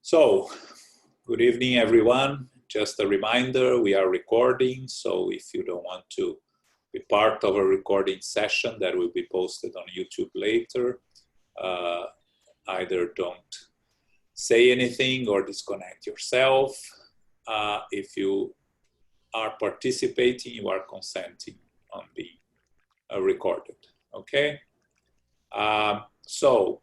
So, good evening, everyone. Just a reminder, we are recording, so if you don't want to be part of a recording session that will be posted on YouTube later, either don't say anything or disconnect yourself. If you are participating, you are consenting on being recorded, okay? So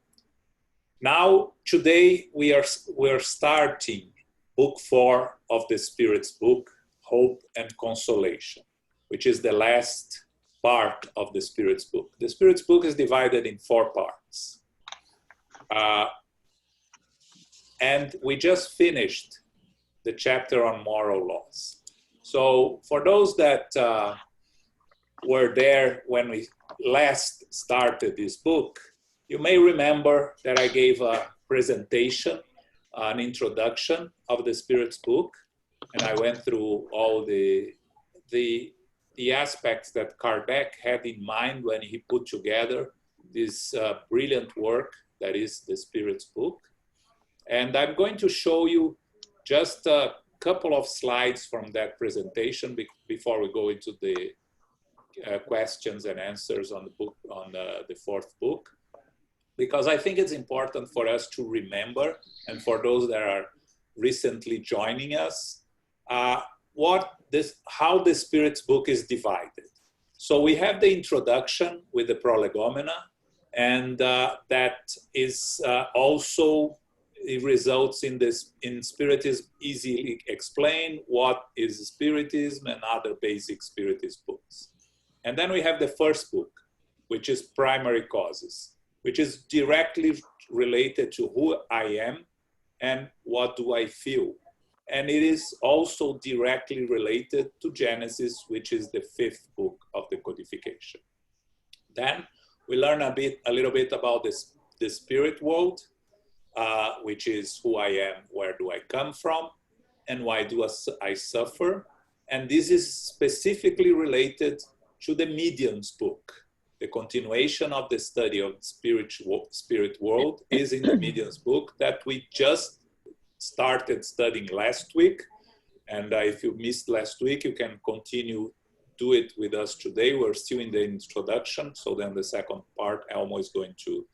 now today we are starting book 4 of the Spirit's book, Hope and Consolation, which is the last part of the Spirit's book. The Spirit's book is divided in 4 parts. And we just finished the chapter on moral laws. So for those that were there when we last started this book, you may remember that I gave a presentation, an introduction of the Spirit's book, and I went through all the aspects that Kardec had in mind when he put together this brilliant work that is the Spirit's book. And I'm going to show you just a couple of slides from that presentation before we go into the questions and answers on the book, on the 4th book, because I think it's important for us to remember, and for those that are recently joining us, how the Spirit's book is divided. So we have the introduction with the prolegomena, and that is also, it results in Spiritism easily explained, what is Spiritism and other basic Spiritist books. And then we have the first book, which is Primary Causes, which is directly related to who I am and what do I feel. And it is also directly related to Genesis, which is the 5th book of the codification. Then we learn a little bit about the spirit world, which is who I am, where do I come from, and why do I suffer. And this is specifically related to the Medium's book. The continuation of the study of the spirit world is in the Medium's book that we just started studying last week. And if you missed last week, you can continue do it with us today. We're still in the introduction. So then the second part, Elmo is going to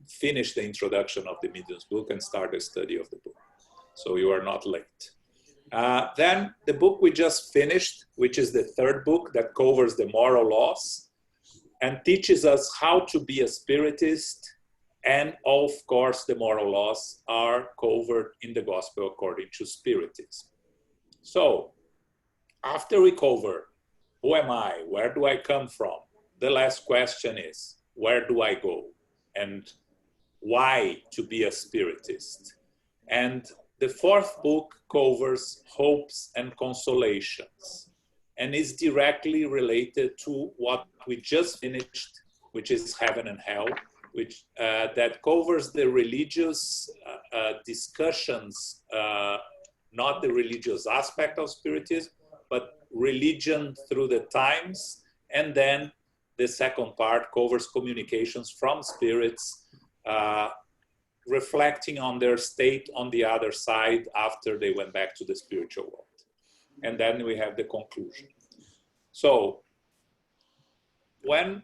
finish the introduction of the Medium's book and start the study of the book. So you are not late. Then the book we just finished, which is the 3rd book that covers the moral laws and teaches us how to be a Spiritist. And of course, the moral laws are covered in the Gospel according to Spiritism. So after we cover who am I, where do I come from, the last question is, where do I go? And why to be a Spiritist? And the 4th book covers hopes and consolations and is directly related to what we just finished, which is heaven and hell, which that covers the religious discussions, not the religious aspect of Spiritism, but religion through the times. And then the second part covers communications from spirits, reflecting on their state on the other side after they went back to the spiritual world. And then we have the conclusion. So when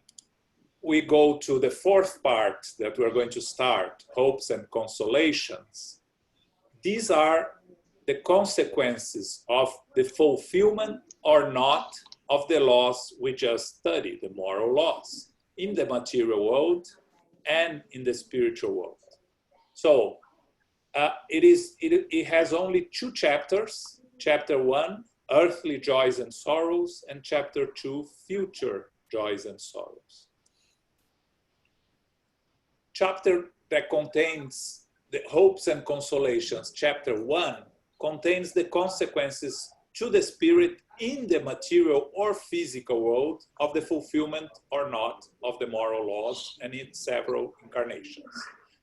we go to the 4th part that we're going to start, hopes and consolations, these are the consequences of the fulfillment or not of the laws we just studied, the moral laws, in the material world and in the spiritual world. So it has only 2 chapters. Chapter 1, earthly joys and sorrows, and chapter 2, future joys and sorrows. Chapter that contains the hopes and consolations, chapter 1, contains the consequences to the spirit in the material or physical world of the fulfillment or not of the moral laws and in several incarnations.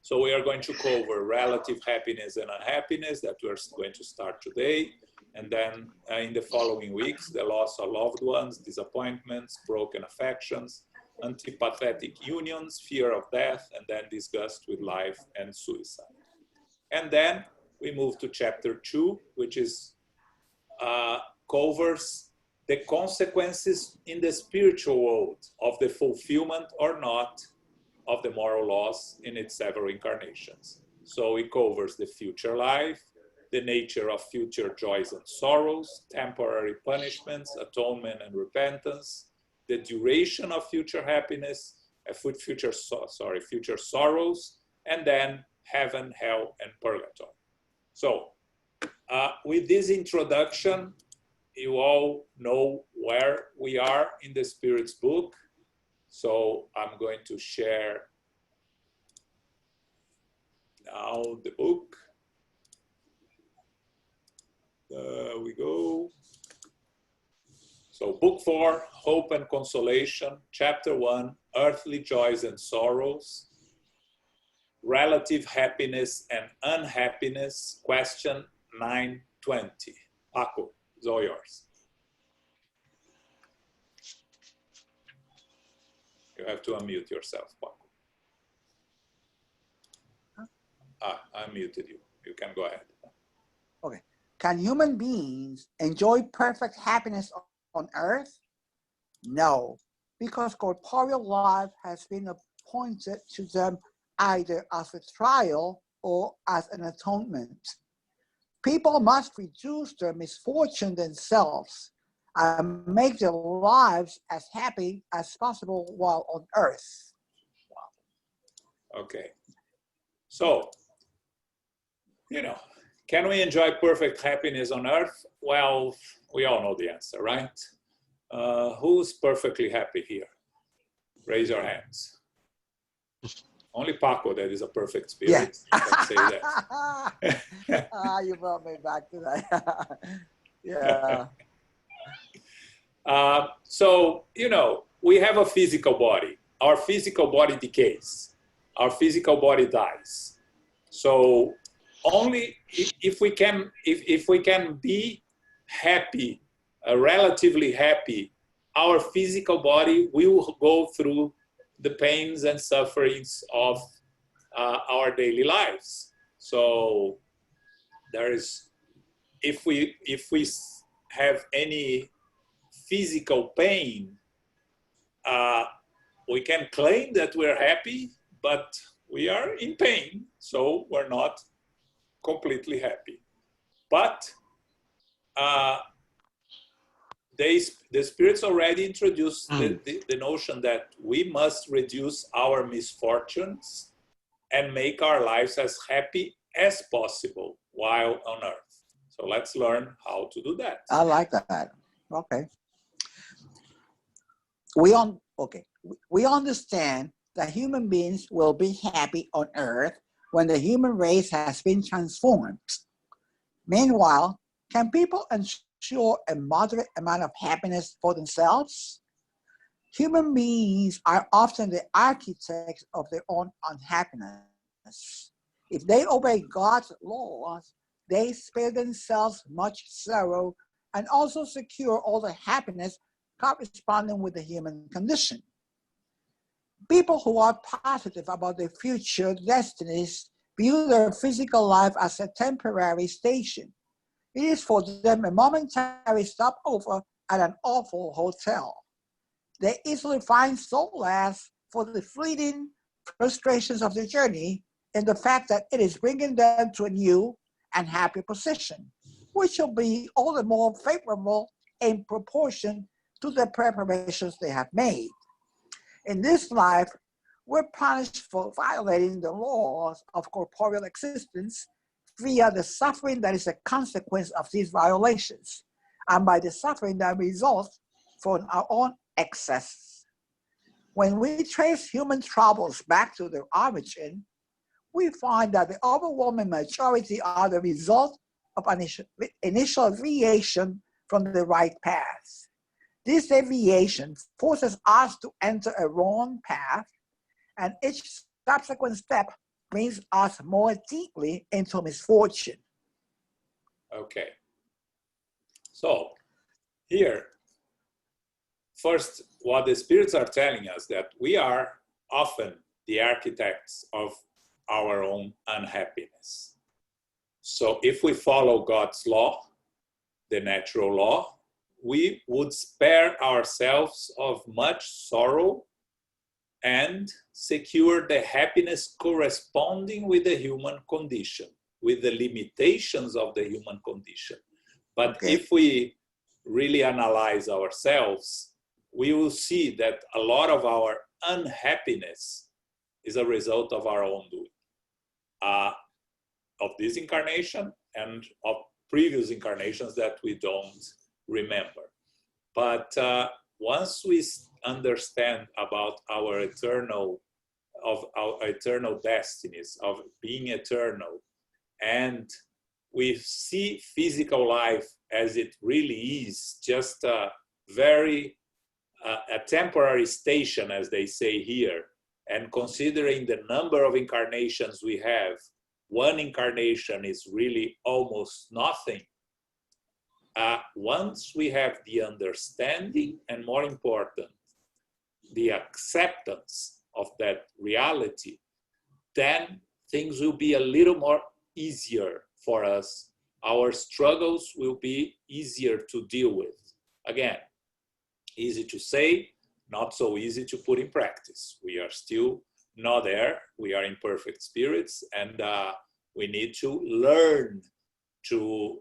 So we are going to cover relative happiness and unhappiness that we're going to start today. And then in the following weeks, the loss of loved ones, disappointments, broken affections, antipathetic unions, fear of death, and then disgust with life and suicide. And then we move to chapter 2, which is covers the consequences in the spiritual world of the fulfillment or not of the moral laws in its several incarnations. So it covers the future life, the nature of future joys and sorrows, temporary punishments, atonement and repentance, the duration of future happiness, future sorrows, and then heaven, hell, and purgatory. So with this introduction, you all know where we are in the Spirit's book. So I'm going to share now the book. There we go. So book 4, Hope and Consolation, chapter 1, Earthly Joys and Sorrows, Relative Happiness and Unhappiness, question 920. Paco, it's all yours. You have to unmute yourself, Paco. I muted you. You can go ahead. Okay. Can human beings enjoy perfect happiness on earth? No, because corporeal life has been appointed to them either as a trial or as an atonement. People must reduce their misfortune themselves and make their lives as happy as possible while on earth. Wow. Okay. So, can we enjoy perfect happiness on earth? Well, we all know the answer, right? Who's perfectly happy here? Raise your hands. Only Paco that is a perfect spirit can say that. You brought me back to that. Yeah. So, we have a physical body. Our physical body decays. Our physical body dies. So only if we can be happy, relatively happy, our physical body will go through the pains and sufferings of our daily lives. So if we have any physical pain, we can claim that we're happy, but we are in pain, so we're not completely happy. But the spirits already introduced the notion that we must reduce our misfortunes and make our lives as happy as possible while on earth. So let's learn how to do that. I like that. Okay. We understand that human beings will be happy on earth when the human race has been transformed. Meanwhile, can people ensure a moderate amount of happiness for themselves? Human beings are often the architects of their own unhappiness. If they obey God's laws, they spare themselves much sorrow and also secure all the happiness corresponding with the human condition. People who are positive about their future destinies view their physical life as a temporary station. It is for them a momentary stopover at an awful hotel. They easily find solace for the fleeting frustrations of the journey in the fact that it is bringing them to a new and happy position, which will be all the more favorable in proportion to the preparations they have made. In this life, we're punished for violating the laws of corporeal existence via the suffering that is a consequence of these violations, and by the suffering that results from our own excesses. When we trace human troubles back to their origin, we find that the overwhelming majority are the result of an initial deviation from the right path. This deviation forces us to enter a wrong path, and each subsequent step brings us more deeply into misfortune. Okay. So here, first, what the spirits are telling us that we are often the architects of our own unhappiness. So if we follow God's law, the natural law, we would spare ourselves of much sorrow and secure the happiness corresponding with the human condition, with the limitations of the human condition. But if we really analyze ourselves, we will see that a lot of our unhappiness is a result of our own doing, of this incarnation and of previous incarnations that we don't remember. But once we understand about our eternal destinies, of being eternal, and we see physical life as it really is, just a temporary station, as they say here, and considering the number of incarnations we have, one incarnation is really almost nothing. Once we have the understanding, and more important, the acceptance of that reality, then things will be a little more easier for us. Our struggles will be easier to deal with. Again, easy to say, not so easy to put in practice. We are still not there. We are imperfect spirits, and we need to learn to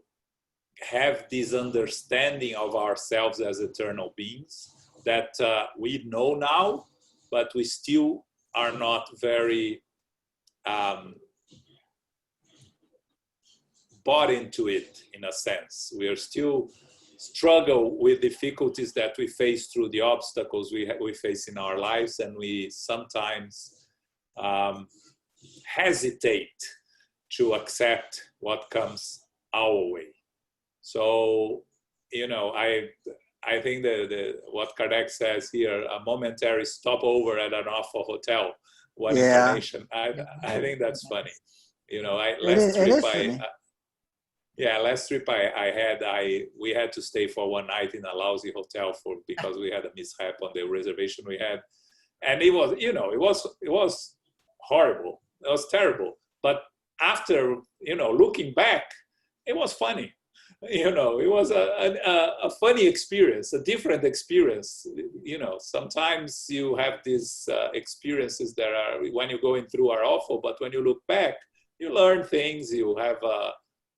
have this understanding of ourselves as eternal beings that we know now, but we still are not very bought into it, in a sense. We are still struggle with difficulties that we face through the obstacles we face in our lives, and we sometimes hesitate to accept what comes our way. So, I think what Kardec says here, a momentary stopover at an awful hotel, one incarnation. I think that's funny. Last trip I had, we had to stay for one night in a lousy hotel because we had a mishap on the reservation we had, and it was horrible. It was terrible. But after looking back, it was funny. It was a funny experience, a different experience. Sometimes you have these experiences that are, when you're going through, are awful, but when you look back, you learn things, you have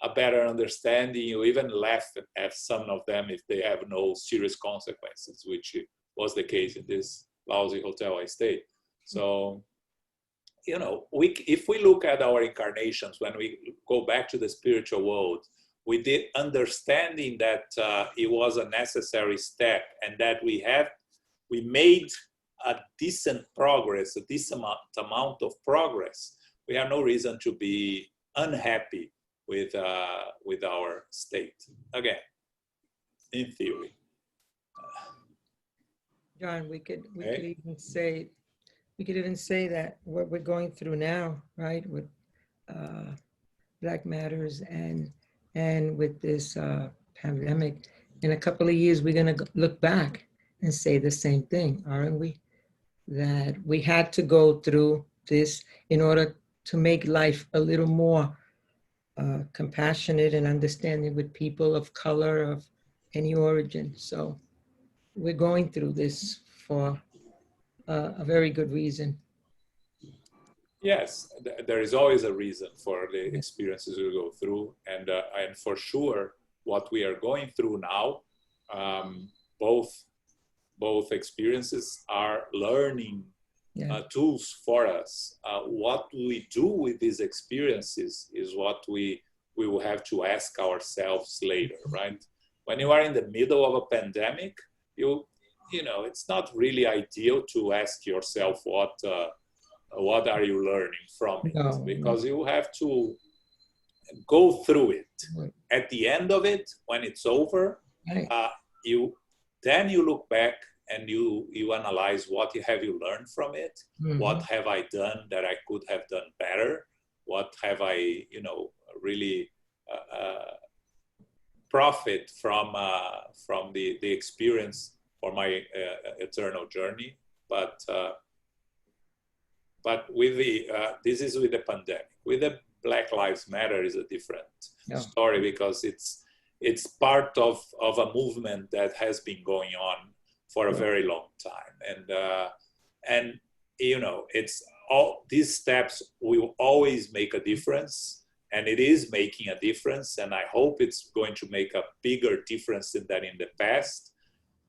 a better understanding, you even laugh at some of them if they have no serious consequences, which was the case in this lousy hotel I stayed. So, if we look at our incarnations, when we go back to the spiritual world, we did understanding that it was a necessary step, and that we made a decent progress, a decent amount of progress. We have no reason to be unhappy with our state. Again, in theory. John, we could even say that what we're going through now, right, with Black Matters and with this pandemic, in a couple of years, we're going to look back and say the same thing, aren't we? That we had to go through this in order to make life a little more compassionate and understanding with people of color, of any origin. So we're going through this for a very good reason. Yes, there is always a reason for the experiences we go through, and for sure, what we are going through now, both experiences are learning tools for us. What we do with these experiences is what we will have to ask ourselves later, right? When you are in the middle of a pandemic, it's not really ideal to ask yourself what are you learning from it, because you have to go through it. At the end of it, when it's over, you look back and you analyze what have you learned from it. What have I done that I could have done better? What have I really profit from the experience for my eternal journey? But with this is with the pandemic. With the Black Lives Matter is a different story, because it's part of a movement that has been going on for a very long time. And you know, it's all these steps will always make a difference, and it is making a difference, and I hope it's going to make a bigger difference than in the past,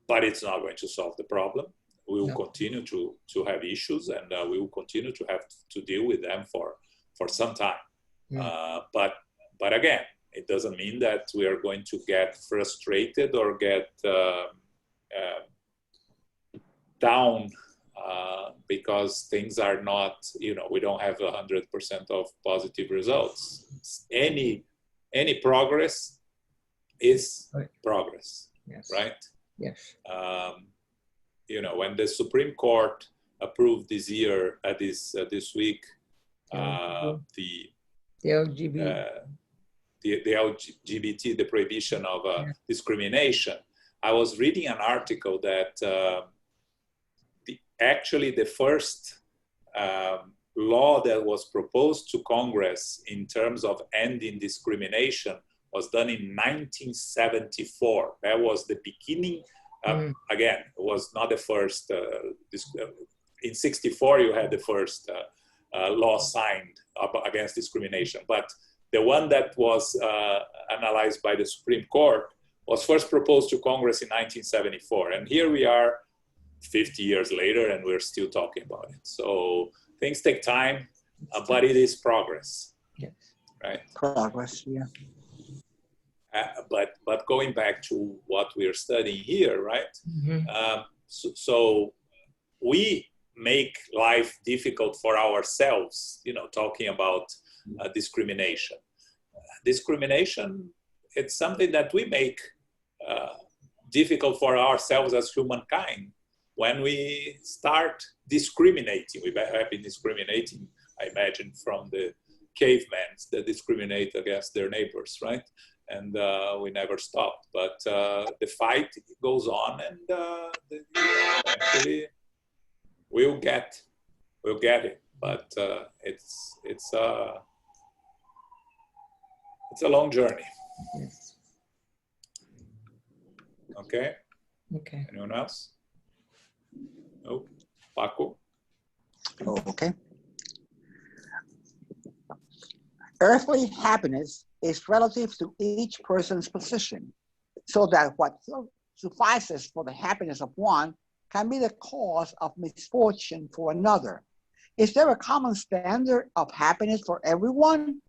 but it's not going to solve the problem. We will continue to have issues, and we will continue to have to deal with them for some time. But again, it doesn't mean that we are going to get frustrated or get down because things are not, you know, we don't have 100% of positive results. Any progress is progress, right? Yes. You know, when the Supreme Court approved this year, this week, the LGBT, the prohibition of discrimination, I was reading an article that actually the first law that was proposed to Congress in terms of ending discrimination was done in 1974. That was the beginning. Again, it was not the first. In 64, you had the first law signed against discrimination, but the one that was analyzed by the Supreme Court was first proposed to Congress in 1974. And here we are 50 years later, and we're still talking about it. So things take time, but it is progress, right? Progress, yeah. But going back to what we're studying here, right? So we make life difficult for ourselves, you know, talking about discrimination. Discrimination, it's something that we make difficult for ourselves as humankind. When we start discriminating, we have been discriminating, I imagine, from the cavemen that discriminate against their neighbors, right? And we never stopped. But the fight goes on, and eventually we'll get it. But it's a long journey. Yes. Okay. Okay. Anyone else? No. Paco. Okay. Earthly happiness is relative to each person's position, so that what suffices for the happiness of one can be the cause of misfortune for another. Is there a common standard of happiness for everyone?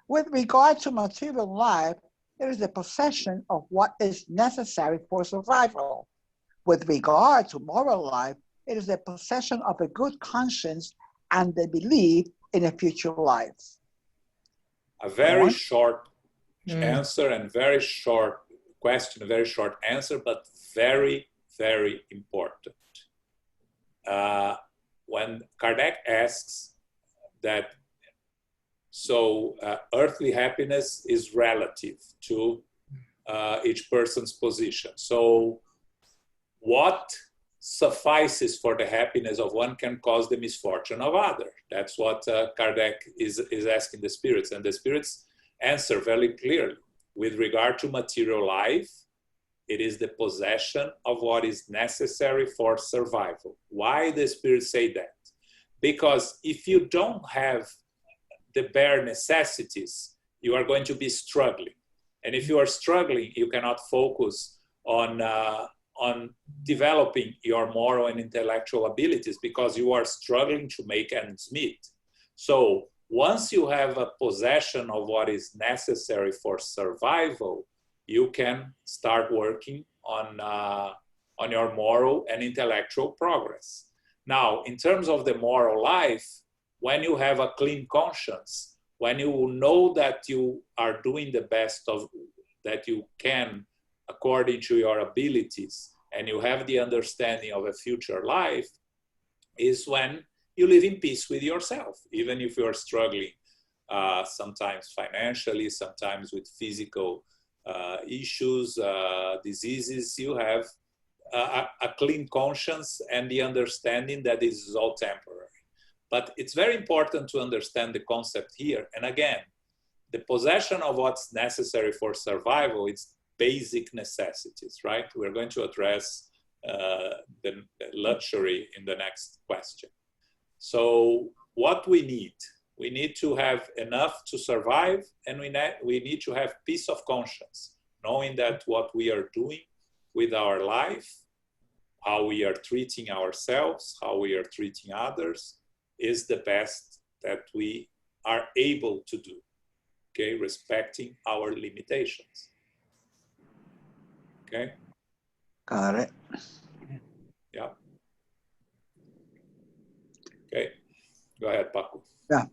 With regard to material life, it is the possession of what is necessary for survival. With regard to moral life, it is the possession of a good conscience and the belief in a future life. A very short answer and very short question, a very short answer, but very, very important. When Kardec asks that, so earthly happiness is relative to each person's position. So what suffices for the happiness of one can cause the misfortune of other. That's what Kardec is asking the spirits, and the spirits answer very clearly. With regard to material life, it is the possession of what is necessary for survival. Why the spirits say that? Because if you don't have the bare necessities, you are going to be struggling. And if you are struggling, you cannot focus on developing your moral and intellectual abilities, because you are struggling to make ends meet. So once you have a possession of what is necessary for survival, you can start working on your moral and intellectual progress. Now, in terms of the moral life, when you have a clean conscience, when you know that you are doing the best of that you can according to your abilities, and you have the understanding of a future life, is when you live in peace with yourself, even if you're struggling sometimes financially, sometimes with physical issues, diseases. You have a clean conscience and the understanding that this is all temporary. But it's very important to understand the concept here. And again, the possession of what's necessary for survival, it's basic necessities, right? We're going to address the luxury in the next question. So what we need to have enough to survive, and we need to have peace of conscience, knowing that what we are doing with our life, how we are treating ourselves, how we are treating others, is the best that we are able to do, okay? Respecting our limitations, okay? Got it. Yeah. Okay, go ahead, Paco. Yeah.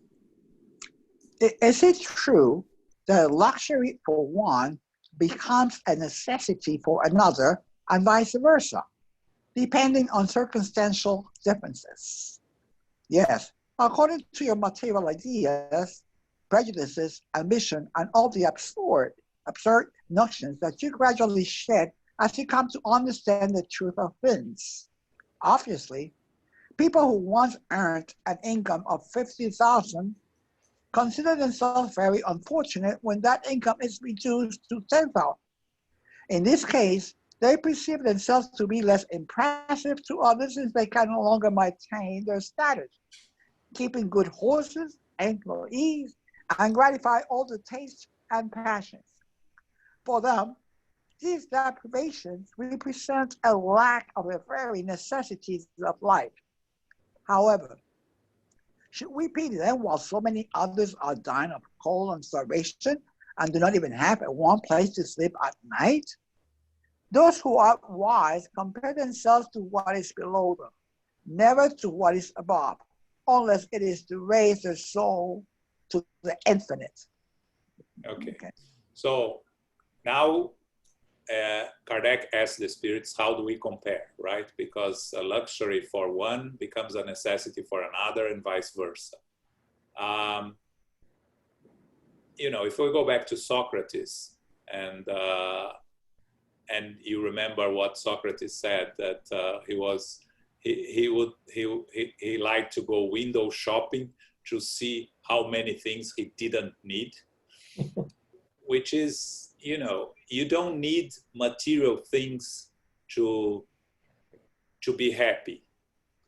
Is it true that luxury for one becomes a necessity for another and vice versa, depending on circumstantial differences? Yes. According to your material ideas, prejudices, ambition, and all the absurd notions that you gradually shed as you come to understand the truth of things. Obviously, people who once earned an income of 50,000 consider themselves very unfortunate when that income is reduced to 10,000. In this case, they perceive themselves to be less impressive to others since they can no longer maintain their status, keeping good horses, employees, and gratify all the tastes and passions. For them, these deprivations represent a lack of the very necessities of life. However, should we pity them while so many others are dying of cold and starvation and do not even have a warm place to sleep at night? Those who are wise compare themselves to what is below them, never to what is above, unless it is to raise their soul to the infinite. Okay. So now Kardec asks the spirits, how do we compare, right? Because a luxury for one becomes a necessity for another and vice versa. You know, if we go back to Socrates and you remember what Socrates said, that he liked to go window shopping to see how many things he didn't need, which is, you know, you don't need material things to be happy,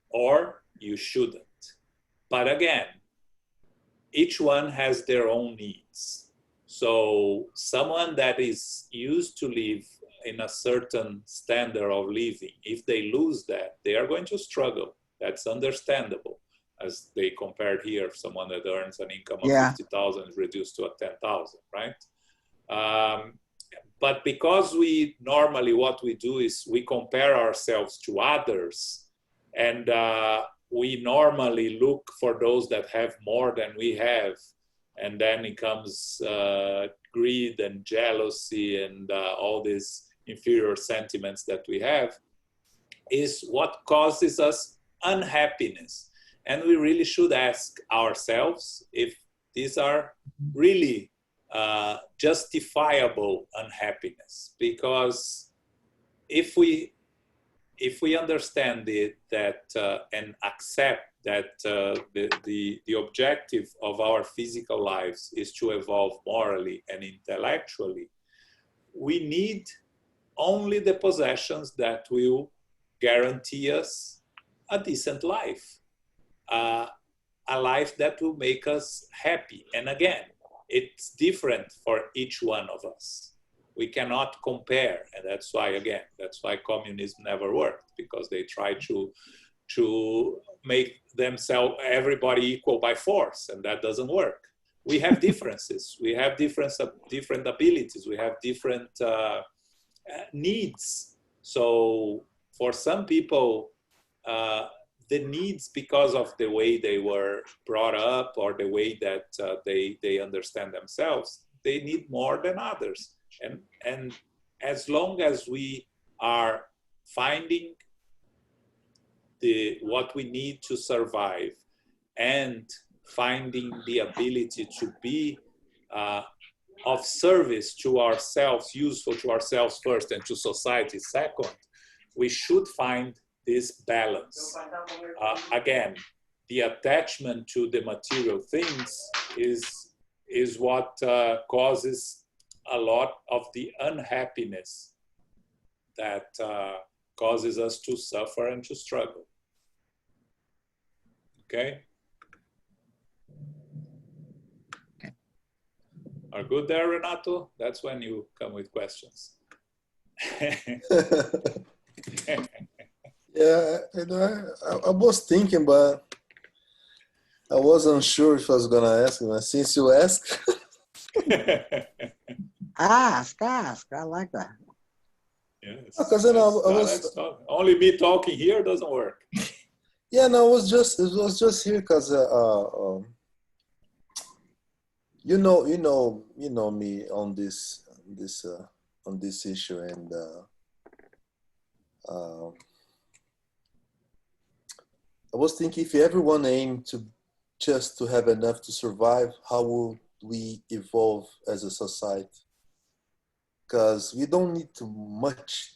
or you shouldn't. But again, each one has their own needs. So someone that is used to live in a certain standard of living, if they lose that, they are going to struggle. That's understandable. As they compared here, someone that earns an income of 50,000 is reduced to a 10,000, right? But because we normally, what we do is we compare ourselves to others, and we normally look for those that have more than we have, and then it comes greed and jealousy and all these inferior sentiments that we have, is what causes us unhappiness. And we really should ask ourselves if these are really justifiable unhappiness, because if we understand that and accept that the objective of our physical lives is to evolve morally and intellectually, we need only the possessions that will guarantee us a decent life, a life that will make us happy. And again, it's different for each one of us. We cannot compare, and that's why communism never worked, because they try to make themselves everybody equal by force, and that doesn't work. We have differences. We have different abilities. We have different needs. So for some people, the needs, because of the way they were brought up or the way that they understand themselves, they need more than others. And as long as we are finding what we need to survive and finding the ability to be of service to ourselves, useful to ourselves first and to society second, we should find this balance. Again, the attachment to the material things is what causes a lot of the unhappiness that causes us to suffer and to struggle. Okay? Are good there, Renato? That's when you come with questions. Yeah, I was thinking, but I wasn't sure if I was gonna ask him. Since you asked, Ask. I like that. Yes. because then I was Only me talking here doesn't work. yeah, no, it was just here because you know me on this issue, and I was thinking if everyone aimed to just to have enough to survive, how would we evolve as a society? Because we don't need too much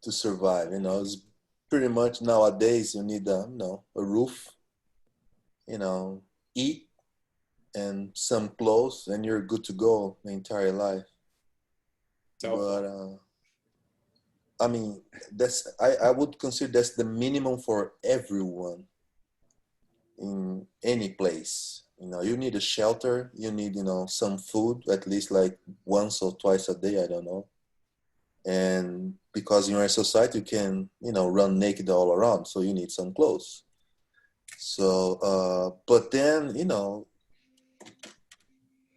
to survive. It's pretty much nowadays you need a roof, eat and some clothes, and you're good to go the entire life. But I mean, I would consider that's the minimum for everyone in any place. You need a shelter, you need, some food, at least like once or twice a day, I don't know. And because you're in a society, you can, run naked all around, so you need some clothes. So, but then,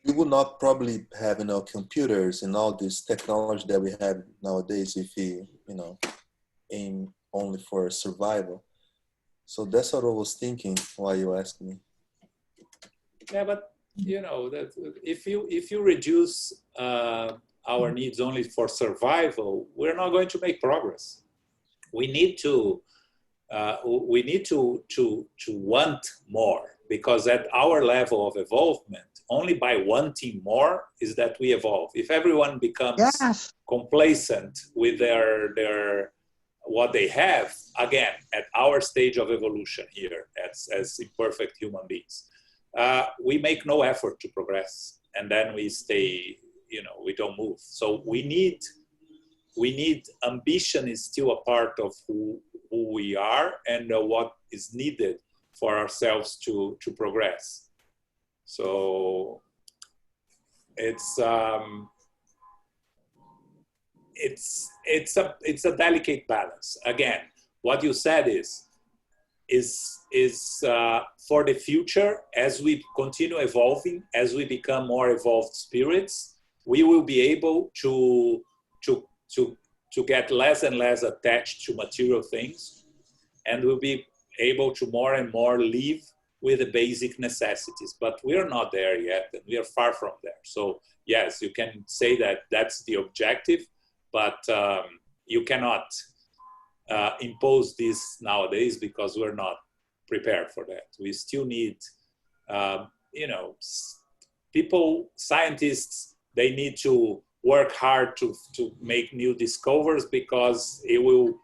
we would not probably have, computers and all this technology that we have nowadays if we, aim only for survival. So that's what I was thinking while you asked me. Yeah, but that if you reduce our needs only for survival, we're not going to make progress. We need to want more, because at our level of evolvement, only by wanting more is that we evolve. If everyone becomes complacent with their what they have, again, at our stage of evolution here as imperfect human beings, we make no effort to progress, and then we stay, we don't move. So we need ambition is still a part of who we are and what is needed for ourselves to progress. So it's a delicate balance. Again, what you said is for the future, as we continue evolving, as we become more evolved spirits, we will be able to get less and less attached to material things, and we'll be able to more and more live with the basic necessities. But we're not there yet, and we are far from there. So yes, you can say that that's the objective, but you cannot impose this nowadays because we're not prepared for that. We still need, people, scientists, they need to work hard to make new discoveries because it will,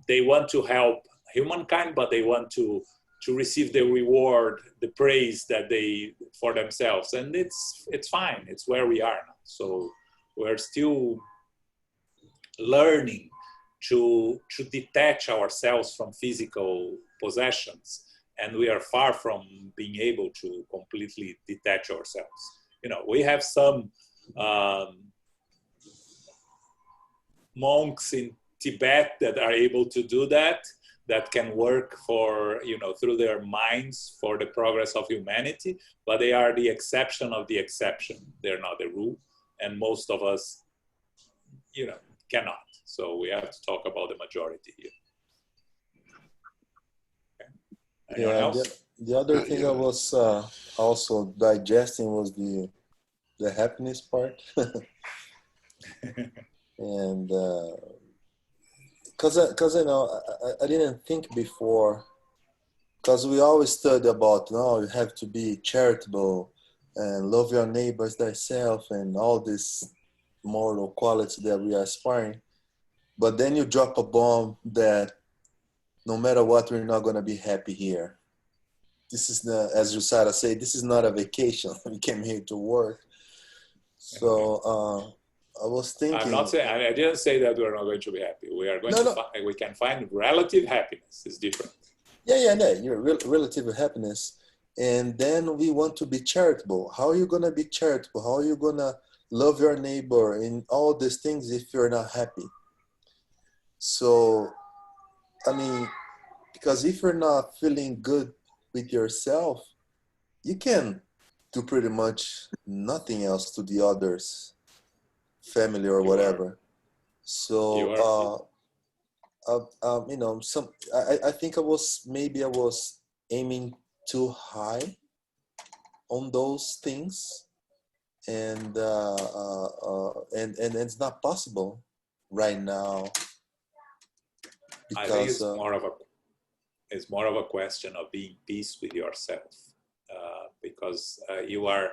they want to help humankind, but they want to receive the reward, the praise that they for themselves, and it's fine. It's where we are now. So we're still learning to detach ourselves from physical possessions, and we are far from being able to completely detach ourselves. We have some monks in Tibet that are able to do that can work for, through their minds for the progress of humanity, but they are the exception of the exception. They're not the rule, and most of us, cannot. So we have to talk about the majority here. Okay. Anyone else? The other thing I was also digesting was the happiness part. And because I didn't think before, because we always study about, you have to be charitable and love your neighbors thyself and all this moral quality that we are aspiring. But then you drop a bomb that no matter what, we're not going to be happy here. this is not, as Rusara said, this is not a vacation. We came here to work. So I was thinking. I'm not saying, I didn't say that we're not going to be happy. We are going No, to no. find, we can find relative happiness. It's different. Yeah, you're relative happiness. And then we want to be charitable. How are you going to be charitable? How are you going to love your neighbor and all these things if you're not happy? So, I mean, because if you're not feeling good with yourself, you can do pretty much nothing else to the others, family or whatever. So, you know, I think I was aiming too high on those things, and it's not possible right now I think because it's more of a question of being peace with yourself, because you are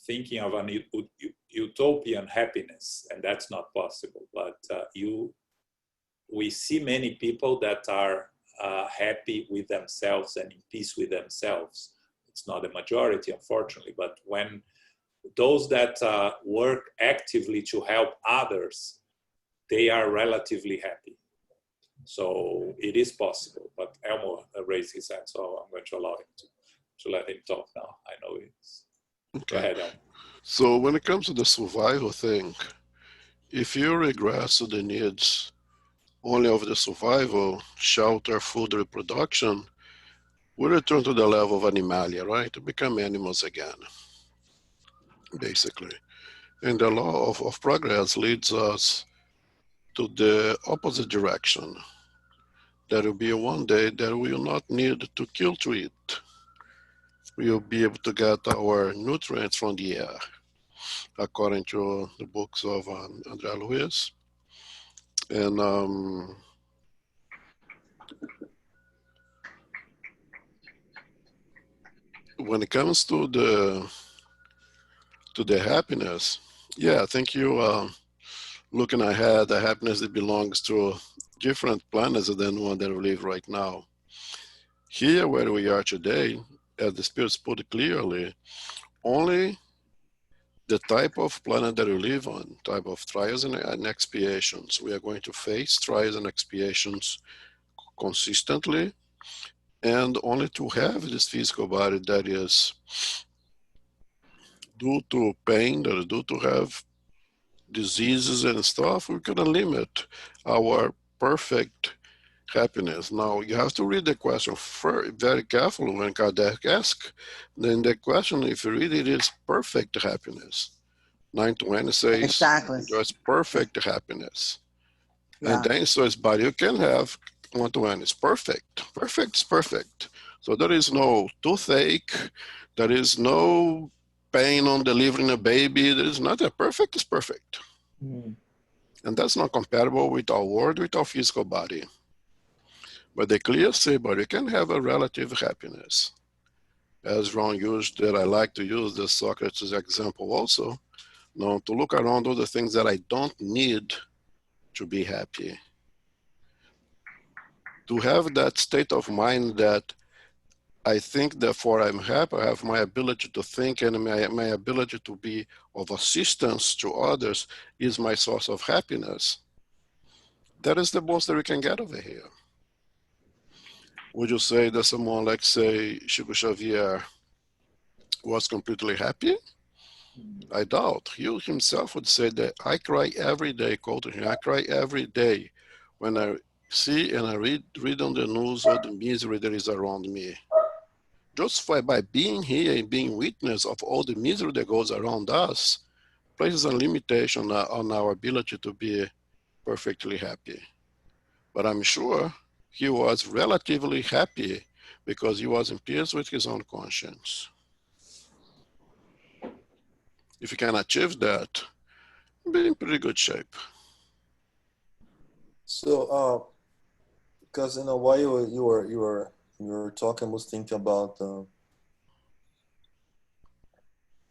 thinking of an utopian happiness, and that's not possible. But we see many people that are happy with themselves and in peace with themselves. It's not a majority, unfortunately, but when those that work actively to help others, they are relatively happy. So it is possible. But Elmo raised his hand, so I'm going to allow him to let him talk now. I know it's. Okay. Go ahead, Elmo. So when it comes to the survival thing, if you regress to the needs only of the survival, shelter, food, reproduction, we return to the level of animalia, right? To become animals again, basically. And the law of progress leads us to the opposite direction. There will be one day that we will not need to kill to eat. We will be able to get our nutrients from the air, according to the books of André Luiz. And when it comes to the happiness, yeah, I think you looking ahead, the happiness that belongs to different planets than one that we live right now. Here, where we are today, as the spirits put it clearly, only the type of planet that we live on, type of trials and expiations. We are going to face trials and expiations consistently, and only to have this physical body that is due to pain, that is due to have diseases and stuff, we can limit our perfect happiness. Now, you have to read the question very carefully when Kardec asks. Then the question, if you read it, is perfect happiness. 920 says, Exactly. enjoys perfect happiness. Yeah. And then it says, but you can have 120, it's perfect. Perfect is perfect. So there is no toothache, there is no pain on delivering a baby, there is nothing. Perfect is perfect. Mm. And that's not compatible with our world, with our physical body. But they clearly say, but you can have a relative happiness. As Ron used, that I like to use the Socrates example also, now to look around all the things that I don't need to be happy. To have that state of mind that I think, therefore I'm happy, I have my ability to think, and my ability to be of assistance to others is my source of happiness. That is the most that we can get over here. Would you say that someone like, say, Chico Xavier was completely happy? I doubt. He himself would say that I cry every day, quoting him, I cry every day when I see and I read on the news all the misery that is around me. Just by being here and being witness of all the misery that goes around us, places a limitation on our ability to be perfectly happy. But I'm sure he was relatively happy because he was in peace with his own conscience. If you can achieve that, be in pretty good shape. So, because you know, while you were talking, I was thinking about.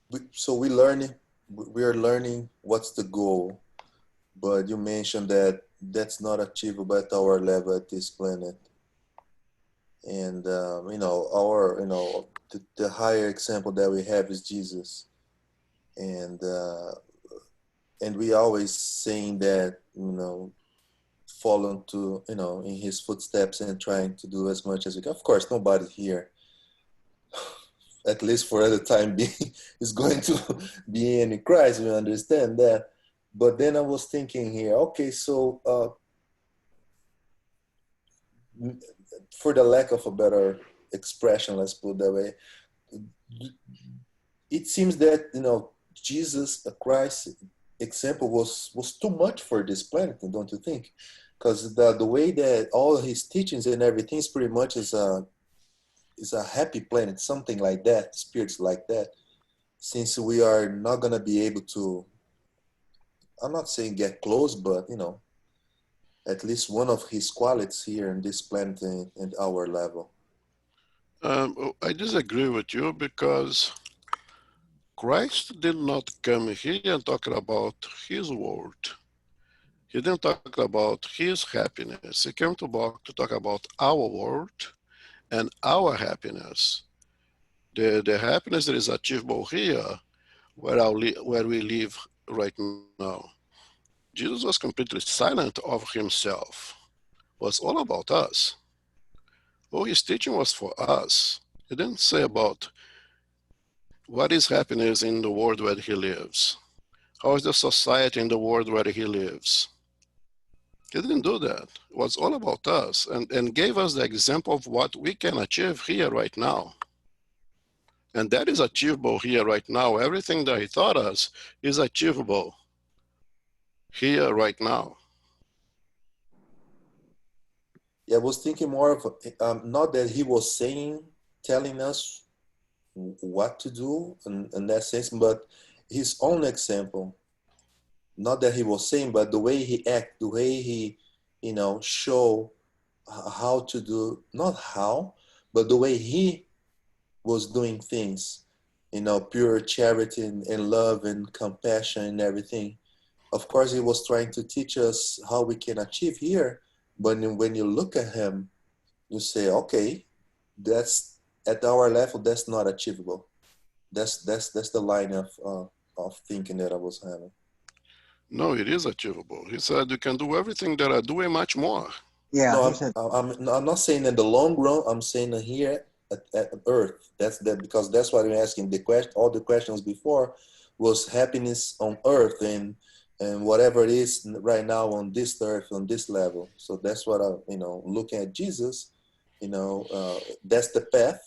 We are learning what's the goal, but you mentioned that that's not achievable at our level at this planet. And you know, our, you know, the higher example that we have is Jesus. And we always saying that, you know, following to, you know, in his footsteps and trying to do as much as we can. Of course, nobody here, at least for the time being, is going to be in Christ. We understand that. But then I was thinking here, okay, so for the lack of a better expression, let's put it that way, it seems that, you know, Jesus Christ example was too much for this planet, don't you think? Because the way that all his teachings and everything is pretty much is a happy planet, something like that, spirits like that. Since we are not gonna be able to, I'm not saying get close, but you know, at least one of his qualities here in this planet and our level. I disagree with you because Christ did not come here and talk about his world. He didn't talk about his happiness. He came to talk about our world and our happiness. The happiness that is achievable here, where we live right now. Jesus was completely silent of himself. It was all about us. All his teaching was for us. He didn't say about what is happiness in the world where he lives. How is the society in the world where he lives? He didn't do that. It was all about us and gave us the example of what we can achieve here right now. And that is achievable here right now. Everything that he taught us is achievable here right now. Yeah, I was thinking more of not that he was saying, telling us what to do in that sense, but his own example. Not that he was saying, but the way he act, the way he, you know, show how to do, not how, but the way he was doing things, you know, pure charity and love and compassion and everything. Of course, he was trying to teach us how we can achieve here, but when you look at him, you say, okay, that's at our level, that's not achievable. That's the line of thinking that I was having. No, it is achievable. He said you can do everything that I do and much more. Yeah, he No, said, I'm not saying in the long run. I'm saying here at Earth. That's that because that's what I'm asking. The question, all the questions before, was happiness on Earth and whatever it is right now on this Earth on this level. So that's what I, you know, looking at Jesus, you know, that's the path,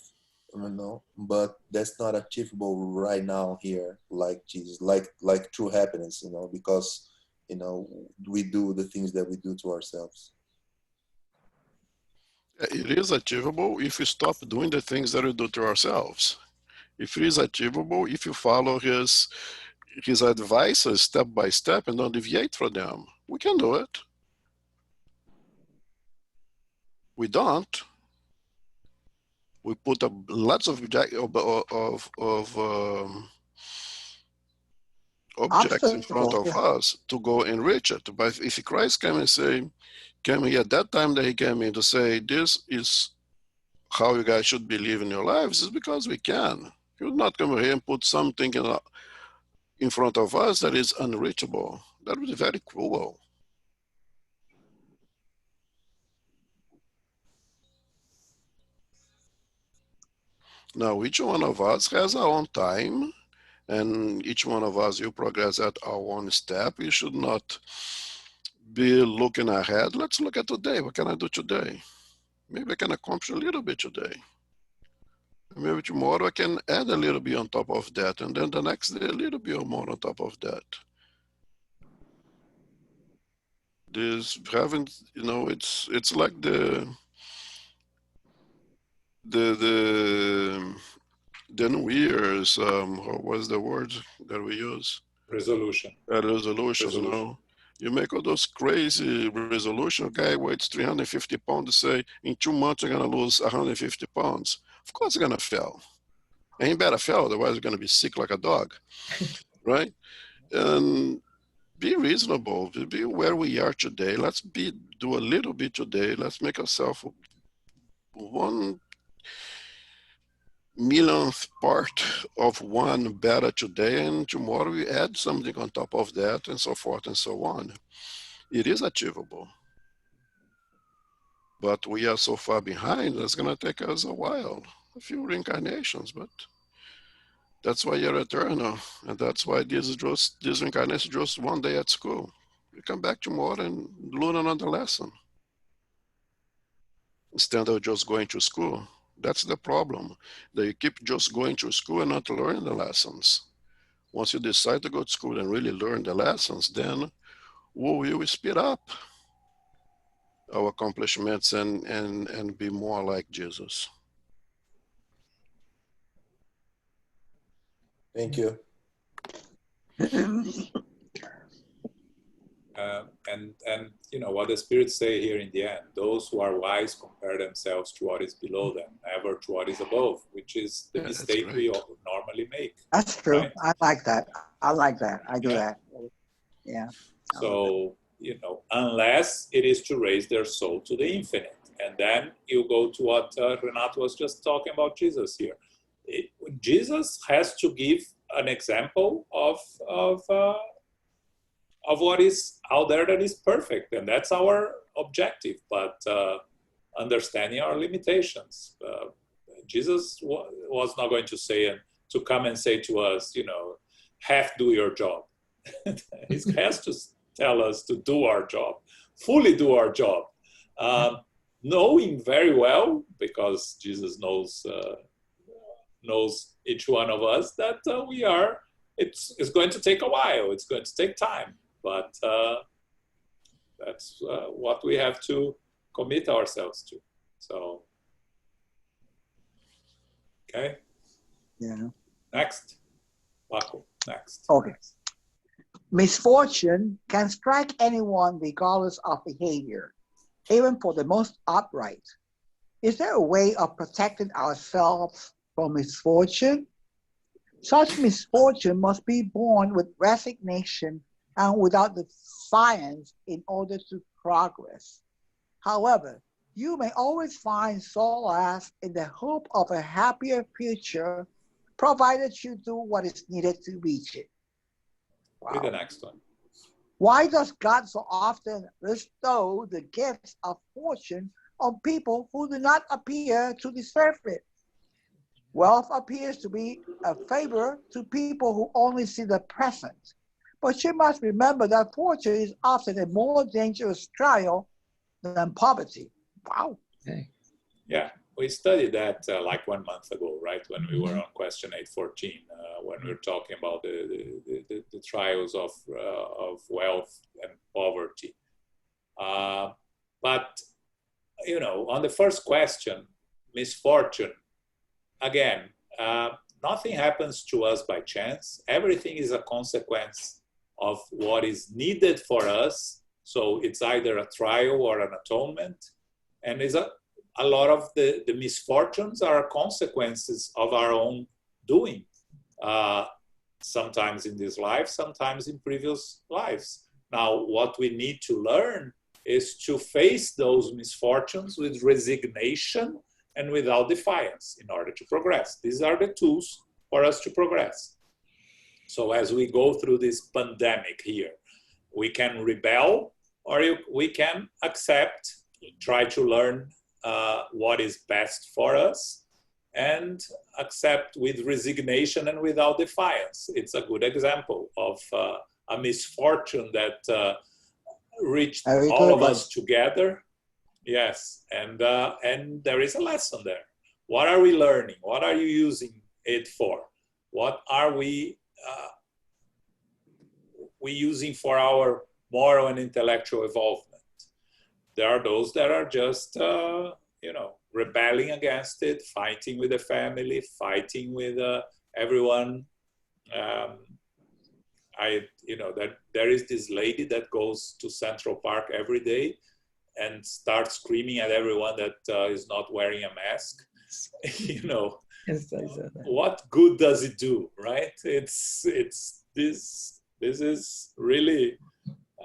you know, but that's not achievable right now here, like Jesus, like true happiness, you know, because you know we do the things that we do to ourselves. It is achievable if we stop doing the things that we do to ourselves. If it is achievable, if you follow his advices step by step and don't deviate from them, we can do it. We don't. We put up lots of objects in front obstacles. of Yeah. us to go and reach it. But if Christ came here at that time that he came in to say, this is how you guys should be living your lives, is because we can. He would not come here and put something in front of us that is unreachable. That would be very cruel. Now, each one of us has our own time, and each one of us will progress at our own step. We should not be looking ahead. Let's look at today. What can I do today? Maybe I can accomplish a little bit today. Maybe tomorrow I can add a little bit on top of that, and then the next day a little bit more on top of that. This having, you know, it's like the New Year's. What was the word that we use? Resolution. Resolutions. You know, you make all those crazy resolutions. Guy weighs 350 pounds to say in 2 months you're gonna lose 150 pounds. Of course, you're gonna fail. And you better fail, otherwise you're gonna be sick like a dog, right? And be reasonable. Be where we are today. Let's do a little bit today. Let's make ourselves one millionth part of one better today, and tomorrow we add something on top of that, and so forth and so on. It is achievable. But we are so far behind, it's going to take us a while, a few reincarnations, but that's why you're eternal. And that's why this reincarnation is just one day at school. You come back tomorrow and learn another lesson instead of just going to school. That's the problem. That you keep just going to school and not learning the lessons. Once you decide to go to school and really learn the lessons, then we will speed up our accomplishments and be more like Jesus. Thank you. And you know what the spirits say here in the end: those who are wise compare themselves to what is below them, never to what is above, which is the mistake we normally make. That's true. Right? I like that. I like that. I do that. Yeah. So, you know, unless it is to raise their soul to the infinite. And then you go to what Renato was just talking about Jesus here. Jesus has to give an example of what is out there that is perfect. And that's our objective. But understanding our limitations. Jesus was not going to say, to come and say to us, you know, half do your job. He has to tell us to do our job, fully do our job, knowing very well, because Jesus knows each one of us, that it's going to take a while, it's going to take time, but that's what we have to commit ourselves to. So, okay. Yeah. Next, Paco, next. Okay. Misfortune can strike anyone regardless of behavior, even for the most upright. Is there a way of protecting ourselves from misfortune? Such misfortune must be borne with resignation and without defiance in order to progress. However, you may always find solace in the hope of a happier future, provided you do what is needed to reach it. Wow. Read the next one. Why does God so often bestow the gifts of fortune on people who do not appear to deserve it? Wealth appears to be a favor to people who only see the present. But you must remember that fortune is often a more dangerous trial than poverty. Wow. Okay. Yeah, we studied that like 1 month ago, right? When we were on question 814, when we were talking about the trials of wealth and poverty. But, you know, on the first question, misfortune, again, nothing happens to us by chance. Everything is a consequence of what is needed for us. So it's either a trial or an atonement. And is a lot of the misfortunes are consequences of our own doing. Sometimes in this life, sometimes in previous lives. Now, what we need to learn is to face those misfortunes with resignation and without defiance in order to progress. These are the tools for us to progress. So as we go through this pandemic here, we can rebel or we can accept, try to learn what is best for us and accept with resignation and without defiance. It's a good example of a misfortune that reached all of us together. Yes, and there is a lesson there. What are we learning? What are you using it for? What are we using for our moral and intellectual evolvement? There are those that are just, you know, rebelling against it, fighting with the family, fighting with everyone. You know, that there is this lady that goes to Central Park every day and starts screaming at everyone that is not wearing a mask. You know, what good does it do, right? It's this is really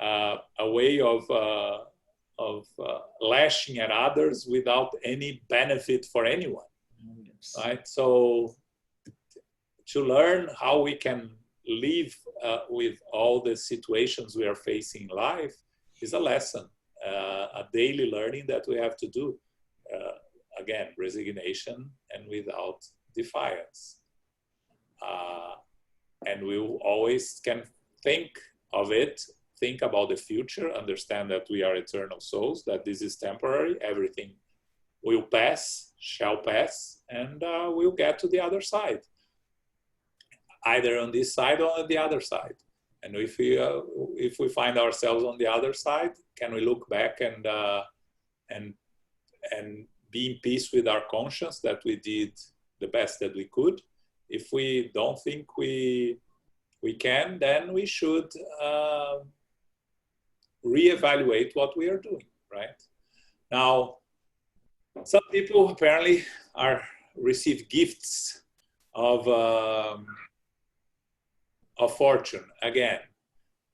a way of lashing at others without any benefit for anyone, right? So to learn how we can live with all the situations we are facing in life is a lesson, a daily learning that we have to do. Again, resignation and without defiance. And we always can think of it, think about the future, understand that we are eternal souls, that this is temporary, everything will pass, shall pass, and we'll get to the other side, either on this side or on the other side. And if we find ourselves on the other side, can we look back and be in peace with our conscience that we did the best that we could? If we don't think we can, then we should reevaluate what we are doing, right? Now, some people apparently receive gifts of fortune. Again,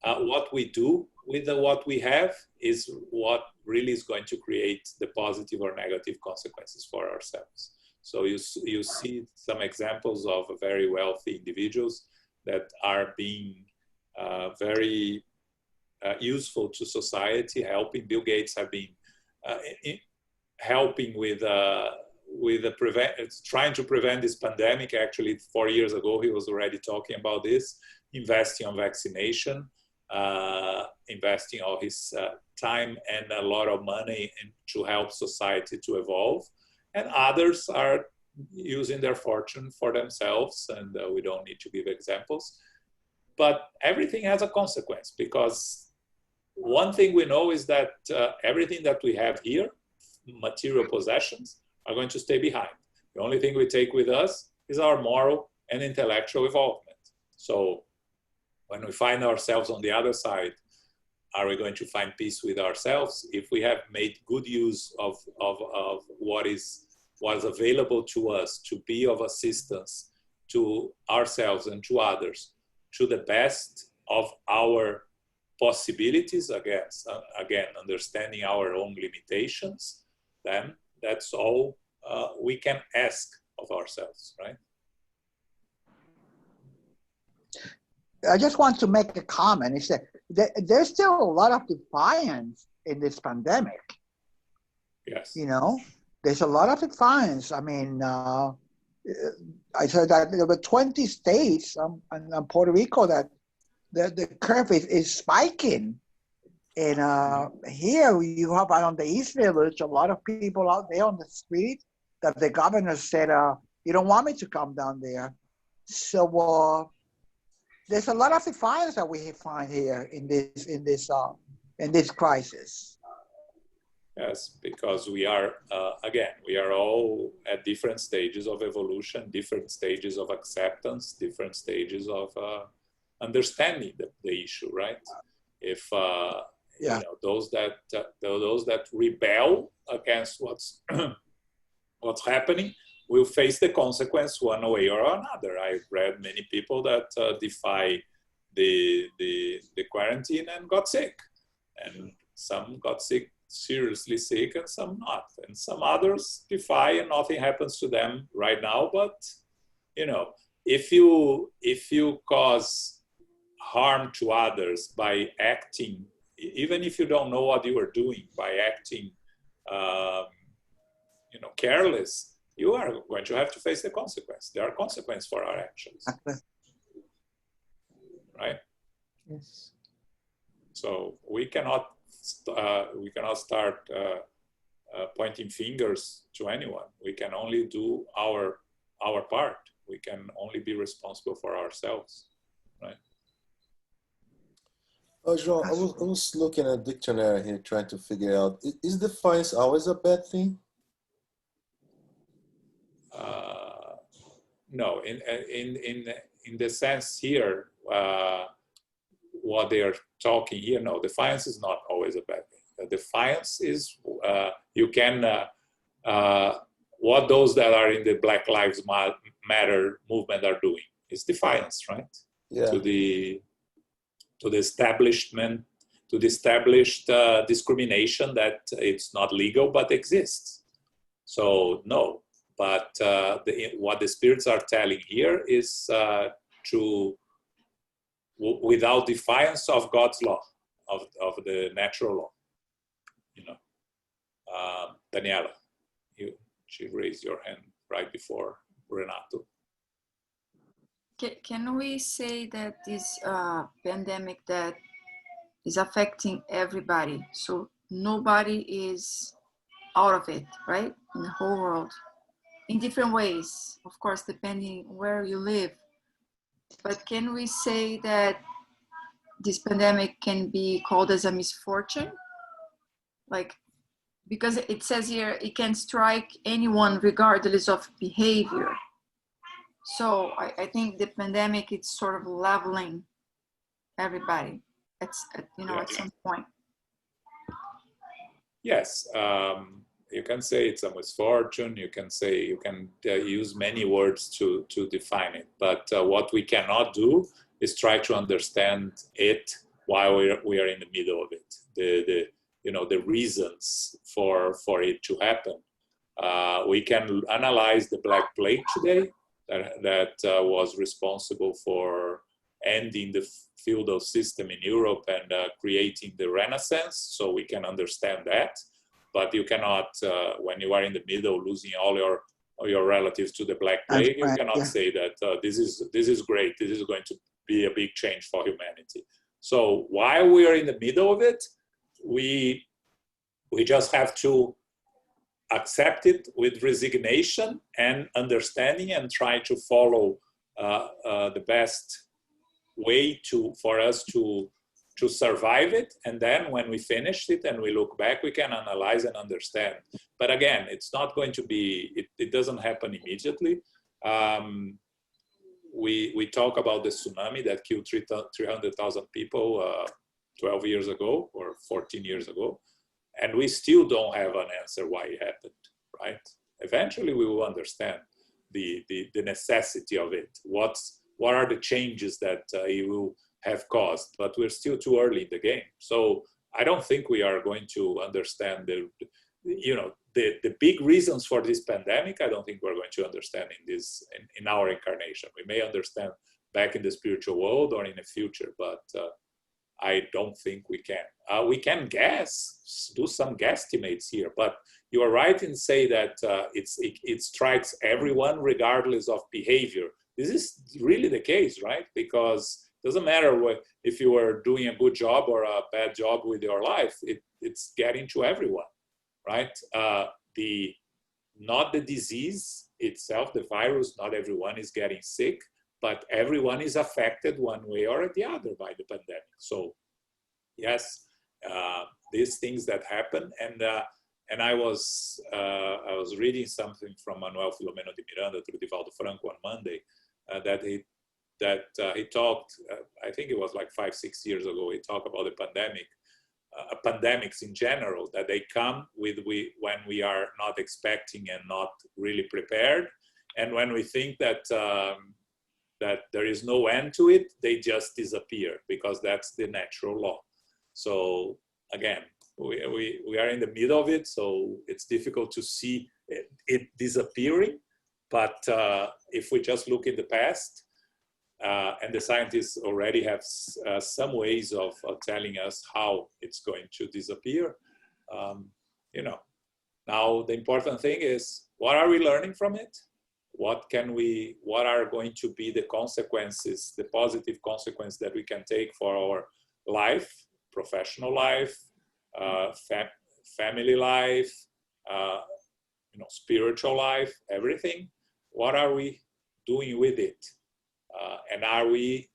what we do with what we have is what really is going to create the positive or negative consequences for ourselves. So you see some examples of very wealthy individuals that are being very useful to society, helping. Bill Gates have been helping with trying to prevent this pandemic. Actually, 4 years ago, he was already talking about this, investing on vaccination, investing all his time and a lot of money to help society to evolve. And others are using their fortune for themselves, and we don't need to give examples. But everything has a consequence, because one thing we know is that everything that we have here, material possessions, are going to stay behind. The only thing we take with us is our moral and intellectual involvement. So when we find ourselves on the other side, are we going to find peace with ourselves? If we have made good use of what was available to us to be of assistance to ourselves and to others, to the best of our possibilities, again, understanding our own limitations, then that's all we can ask of ourselves, right? I just want to make a comment. It's that there's still a lot of defiance in this pandemic. Yes. You know, there's a lot of defiance. I mean, I heard that there were 20 states in Puerto Rico that the curve is spiking. And here you have out on the East Village, a lot of people out there on the street that the governor said, you don't want me to come down there. So there's a lot of defiance that we find here in this crisis. Yes, because we are, again, we are all at different stages of evolution, different stages of acceptance, different stages of understanding the issue, right? If you know, those that rebel against what's what's happening will face the consequence one way or another. I've read many people that defy the quarantine and got sick, and some got sick, seriously sick, and some not, and some others defy and nothing happens to them right now. But you know, if you cause harm to others by acting, even if you don't know what you are doing, by acting you know, careless, you are going to have to face the consequence. There are consequences for our actions, right? Yes. So we cannot start pointing fingers to anyone. We can only do our part. We can only be responsible for ourselves, right? Oh, João, I was looking at a dictionary here, trying to figure out, is defiance always a bad thing? No, in the sense here, what they are talking here, no, defiance is not always a bad thing. Defiance is, you can, what those that are in the Black Lives Matter movement are doing is defiance, right? Yeah. To the establishment, to the established discrimination that it's not legal but exists. So no, but what the spirits are telling here is without defiance of God's law, of the natural law. You know, Daniela, she raised your hand right before Renato. Can we say that this pandemic that is affecting everybody, so nobody is out of it, right? In the whole world, in different ways, of course, depending where you live. But can we say that this pandemic can be called as a misfortune? Like, because it says here, it can strike anyone regardless of behavior. So I think the pandemic, it's sort of leveling everybody at some point. Yes, you can say it's a misfortune. You can say, you can use many words to define it. But what we cannot do is try to understand it while we are in the middle of it. The reasons for it to happen. We can analyze the Black Plague today that was responsible for ending the feudal system in Europe and creating the Renaissance. So we can understand that. But you cannot, when you are in the middle, losing all your relatives to the Black Plague, you cannot say that this is great. This is going to be a big change for humanity. So while we are in the middle of it, we just have to accept it with resignation and understanding, and try to follow the best way for us to survive it. And then when we finish it and we look back, we can analyze and understand. But again, it's not going to be, it doesn't happen immediately. We talk about the tsunami that killed 300,000 people 12 years ago or 14 years ago. And we still don't have an answer why it happened, right? Eventually we will understand the necessity of it. What are the changes that it will have caused, but we're still too early in the game. So I don't think we are going to understand the big reasons for this pandemic. I don't think we're going to understand in our incarnation. We may understand back in the spiritual world or in the future, but I don't think we can. We can guess, do some guesstimates here, but you are right in saying that it strikes everyone regardless of behavior. This is really the case, right? Because it doesn't matter if you are doing a good job or a bad job with your life, it's getting to everyone, right? Not the disease itself, the virus, not everyone is getting sick, but everyone is affected one way or the other by the pandemic. So yes, these things that happen, and I was reading something from Manuel Filomeno de Miranda through Divaldo Franco on Monday, that he talked, I think it was like 5-6 years ago, he talked about the pandemic, pandemics in general, that they come when we are not expecting and not really prepared, and when we think that there is no end to it, they just disappear, because that's the natural law. So again, we are in the middle of it, so it's difficult to see it disappearing. But if we just look in the past, and the scientists already have some ways of telling us how it's going to disappear, Now the important thing is, what are we learning from it? What are going to be the consequences, the positive consequences that we can take for our life, professional life, family life, spiritual life, everything. What are we doing with it? And are we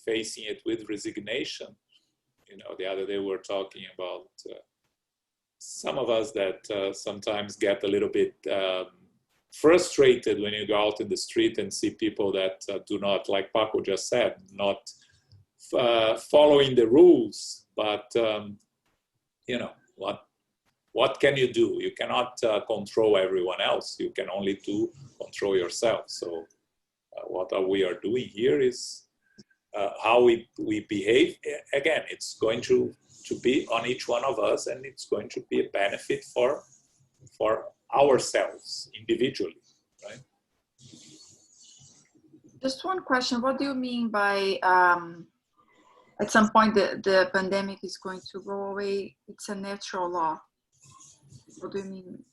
facing it with resignation? The other day we were talking about some of us that sometimes get a little bit frustrated when you go out in the street and see people that do not, like Paco just said, not following the rules. But what can you do? You cannot control everyone else. You can only control yourself. So what we are doing here is how we behave, again, it's going to be on each one of us, and it's going to be a benefit for ourselves individually, right? Just one question. What do you mean by at some point the pandemic is going to go away? It's a natural law. What do you mean?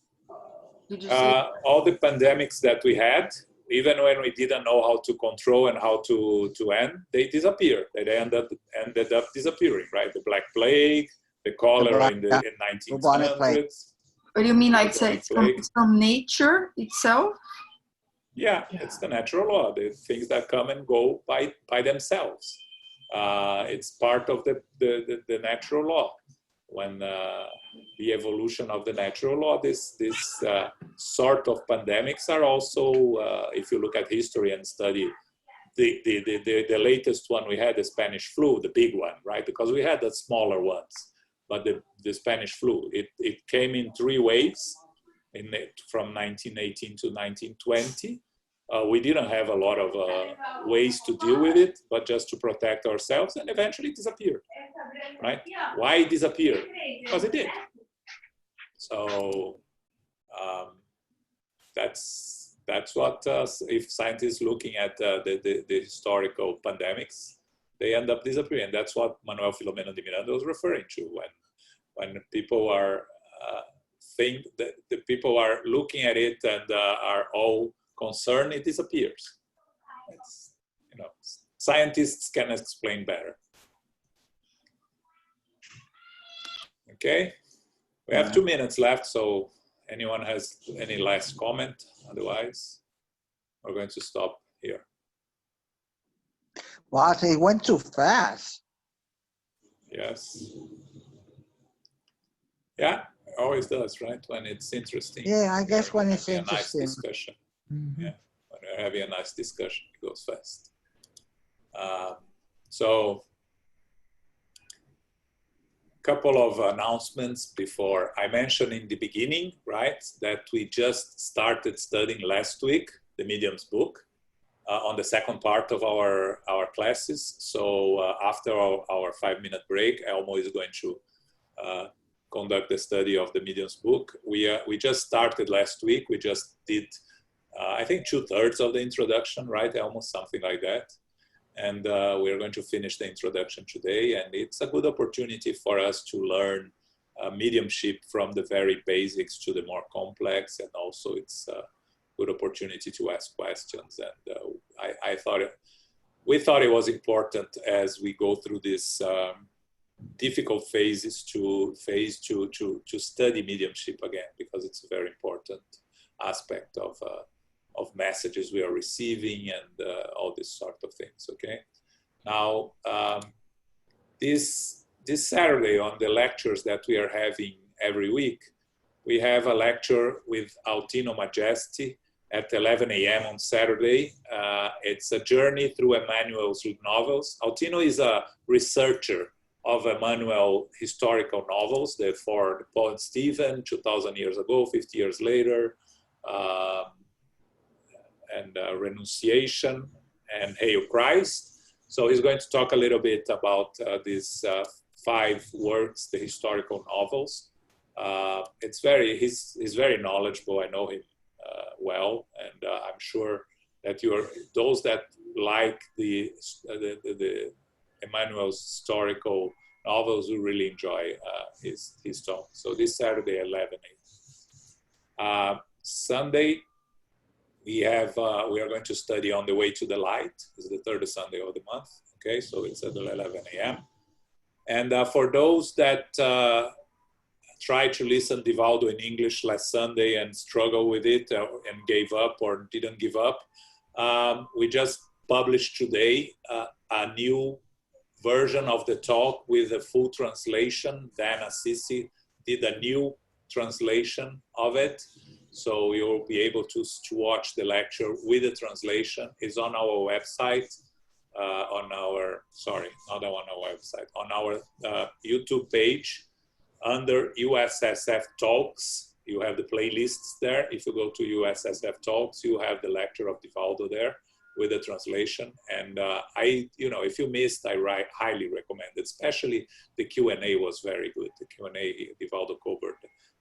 Did you say all the pandemics that we had, even when we didn't know how to control and how to end, they disappeared. They ended up disappearing, right? The Black Plague, the cholera in 1900s. What do you mean, like it's from nature itself? Yeah, it's the natural law. The things that come and go by themselves. It's part of the natural law. When the evolution of the natural law, this sort of pandemics are also, if you look at history and study, the latest one we had, the Spanish flu, the big one, right? Because we had the smaller ones, but the Spanish flu, it came in 3 waves from 1918 to 1920. We didn't have a lot of ways to deal with it, but just to protect ourselves, and eventually it disappeared, right? Why it disappeared? Because it did. So that's what, if scientists looking at the historical pandemics, they end up disappearing. That's what Manuel Filomeno de Miranda was referring to when people are think that the people are looking at it and are all concerned, it disappears. It's, scientists can explain better. Okay, we have 2 minutes left, so anyone has any last comment? Otherwise, we're going to stop here. Wow, it went too fast. Yes. Yeah, it always does, right? When it's interesting. Yeah, I guess when it's interesting. A nice discussion. Mm-hmm. Yeah, when we're having a nice discussion, it goes fast. So, couple of announcements before. I mentioned in the beginning, right, that we just started studying last week the Medium's book on the second part of our classes. So after our 5-minute break, Elmo is going to conduct the study of the Medium's book. We just started last week. We just did, I think, 2/3 of the introduction, right? Almost something like that. And we're going to finish the introduction today. And it's a good opportunity for us to learn mediumship from the very basics to the more complex. And also it's a good opportunity to ask questions. And we thought it was important as we go through this difficult phases to study mediumship again, because it's a very important aspect of messages we are receiving and all this sort of things. Okay, now this Saturday, on the lectures that we are having every week, we have a lecture with Altino Majesti at 11 a.m. on Saturday. It's a journey through Emmanuel's novels. Altino is a researcher of Emmanuel historical novels, for Paul and Stephen, 2,000 years ago, 50 years later, and Renunciation and Hail Christ. So he's going to talk a little bit about these 5 works, the historical novels. He's very knowledgeable. I know him well, and I'm sure that those that like the Emmanuel's historical novels will really enjoy his talk. So this Saturday, 11 a.m. Sunday, we are going to study On the Way to the Light. It's the 3rd Sunday of the month. Okay, so it's at 11 a.m. And for those that tried to listen Divaldo in English last Sunday and struggled with it and gave up or didn't give up, we just published today a new version of the talk with a full translation. Dan Assisi did a new translation of it. So you'll be able to watch the lecture with the translation. It's on our website, on our YouTube page under USSF Talks. You have the playlists there. If you go to USSF Talks, you have the lecture of Divaldo there. with the translation. And if you missed, I highly recommend it. Especially the Q&A was very good. The Q&A, Divaldo covered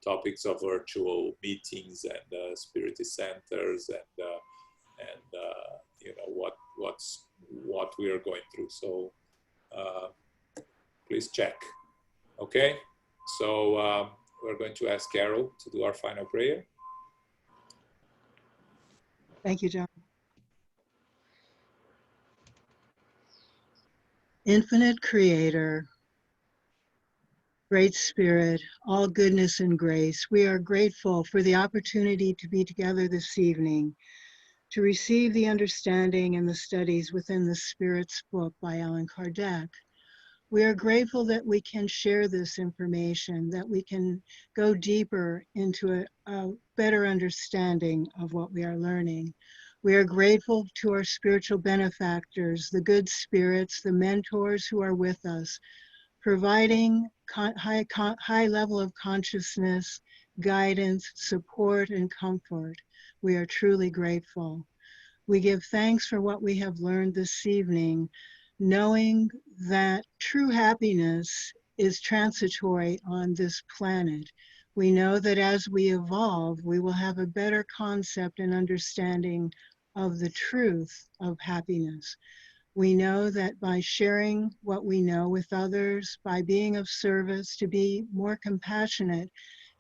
topics of virtual meetings and spirit centers and what we are going through. So please check. Okay, so we're going to ask Carol to do our final prayer. Thank you, John. Infinite Creator, Great Spirit, all goodness and grace, we are grateful for the opportunity to be together this evening to receive the understanding and the studies within the Spirit's book by Allan Kardec. We are grateful that we can share this information, that we can go deeper into a better understanding of what we are learning. We are grateful to our spiritual benefactors, the good spirits, the mentors who are with us, providing high level of consciousness, guidance, support, and comfort. We are truly grateful. We give thanks for what we have learned this evening, knowing that true happiness is transitory on this planet. We know that as we evolve, we will have a better concept and understanding of the truth of happiness. We know that by sharing what we know with others, by being of service, to be more compassionate,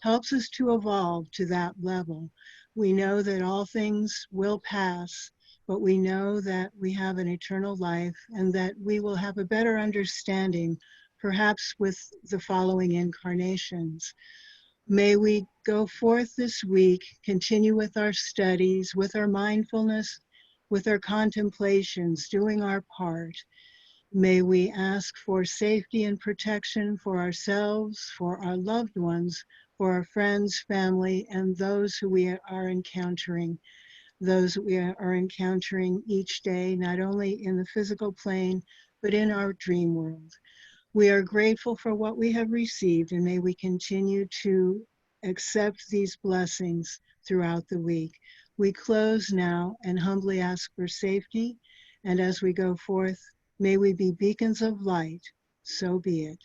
helps us to evolve to that level. We know that all things will pass, but we know that we have an eternal life and that we will have a better understanding, perhaps with the following incarnations. May we go forth this week, continue with our studies, with our mindfulness, with our contemplations, doing our part. May we ask for safety and protection for ourselves, for our loved ones, for our friends, family, and those who we are encountering. Those we are encountering each day, not only in the physical plane, but in our dream world. We are grateful for what we have received, and may we continue to accept these blessings throughout the week. We close now and humbly ask for safety, and as we go forth, may we be beacons of light. So be it.